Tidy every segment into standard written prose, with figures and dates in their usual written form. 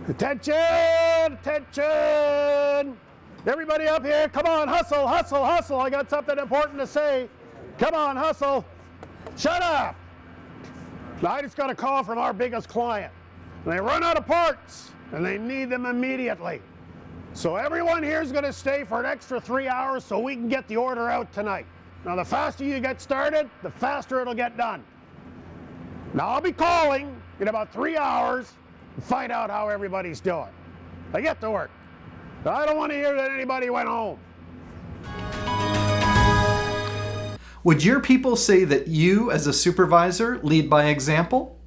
Attention! Attention! Everybody up here, come on, hustle, hustle, hustle. I got something important to say. Come on, hustle. Shut up! Now, I just got a call from our biggest client. They run out of parts, and they need them immediately. So everyone here is going to stay for an extra 3 hours so we can get the order out tonight. Now, the faster you get started, the faster it'll get done. Now, I'll be calling in about 3 hours and find out how everybody's doing. Now, get to work. I don't want to hear that anybody went home. Would your people say that you, as a supervisor, lead by example?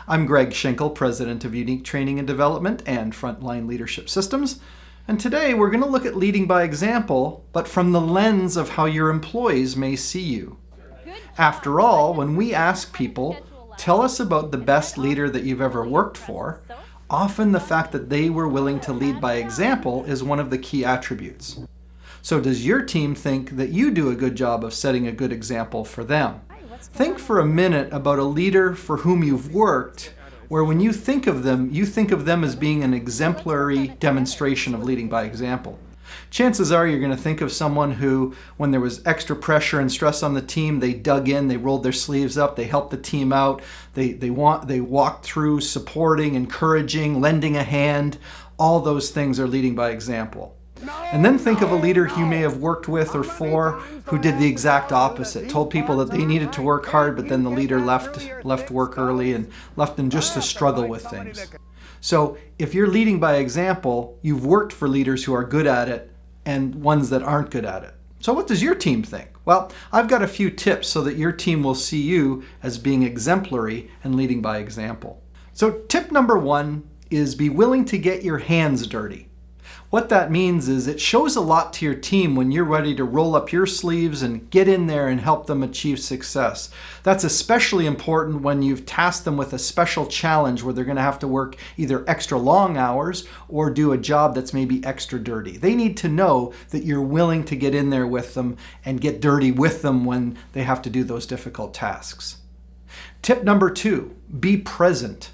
I'm Greg Schenkel, President of Unique Training and Development and Frontline Leadership Systems. And today we're going to look at leading by example, but from the lens of how your employees may see you. After all, when we ask people, tell us about the best leader that you've ever worked for, often the fact that they were willing to lead by example is one of the key attributes. So does your team think that you do a good job of setting a good example for them? Think for a minute about a leader for whom you've worked, where when you think of them as being an exemplary demonstration of leading by example. Chances are you're going to think of someone who, when there was extra pressure and stress on the team, they dug in, they rolled their sleeves up, they helped the team out, they walked through supporting, encouraging, lending a hand. All those things are leading by example. And then think of a leader you may have worked with or for who did the exact opposite, told people that they needed to work hard, but then the leader left work early and left them just to struggle with things. So if you're leading by example, you've worked for leaders who are good at it and ones that aren't good at it. So what does your team think? Well, I've got a few tips so that your team will see you as being exemplary and leading by example. So tip number 1 is be willing to get your hands dirty. What that means is it shows a lot to your team when you're ready to roll up your sleeves and get in there and help them achieve success. That's especially important when you've tasked them with a special challenge where they're going to have to work either extra long hours or do a job that's maybe extra dirty. They need to know that you're willing to get in there with them and get dirty with them when they have to do those difficult tasks. Tip number 2, be present.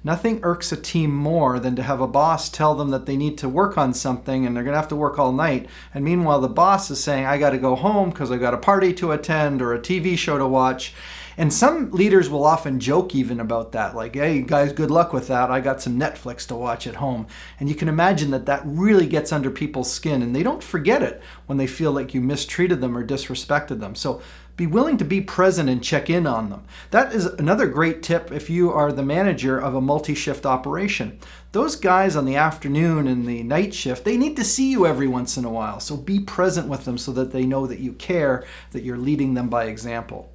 Nothing irks a team more than to have a boss tell them that they need to work on something and they're going to have to work all night. And meanwhile, the boss is saying, I got to go home because I got a party to attend or a TV show to watch. And some leaders will often joke even about that. Like, hey, guys, good luck with that. I got some Netflix to watch at home. And you can imagine that that really gets under people's skin. And they don't forget it when they feel like you mistreated them or disrespected them. So be willing to be present and check in on them. That is another great tip if you are the manager of a multi-shift operation. Those guys on the afternoon and the night shift, they need to see you every once in a while. So be present with them so that they know that you care, that you're leading them by example.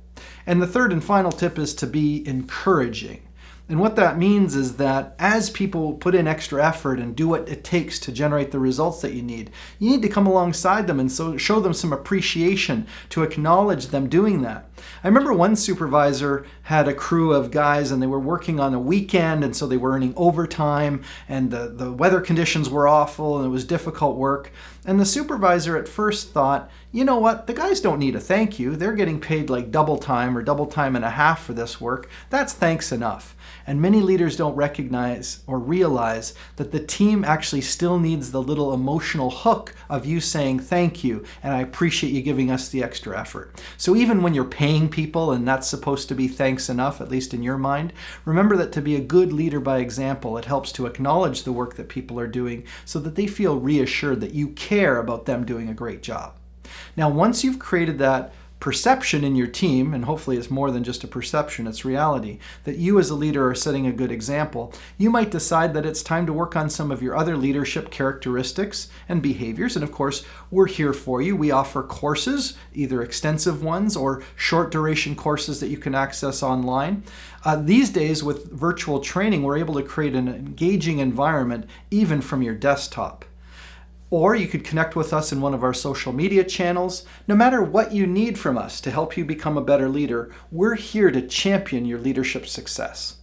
And the third and final tip is to be encouraging. And what that means is that as people put in extra effort and do what it takes to generate the results that you need to come alongside them and so show them some appreciation, to acknowledge them doing that. I remember one supervisor had a crew of guys and they were working on a weekend, and so they were earning overtime, and the weather conditions were awful and it was difficult work. And the supervisor at first thought, you know what, the guys don't need a thank you. They're getting paid like double time or double time and a half for this work. That's thanks enough. And many leaders don't recognize or realize that the team actually still needs the little emotional hook of you saying thank you and I appreciate you giving us the extra effort. So even when you're paying people and that's supposed to be thanks enough, at least in your mind, remember that to be a good leader by example, it helps to acknowledge the work that people are doing so that they feel reassured that you care about them doing a great job. Now, once you've created that perception in your team, and hopefully it's more than just a perception, it's reality, that you as a leader are setting a good example, you might decide that it's time to work on some of your other leadership characteristics and behaviors. And of course, we're here for you. We offer courses, either extensive ones or short duration courses that you can access online. These days with virtual training, we're able to create an engaging environment even from your desktop. Or you could connect with us in one of our social media channels. No matter what you need from us to help you become a better leader, we're here to champion your leadership success.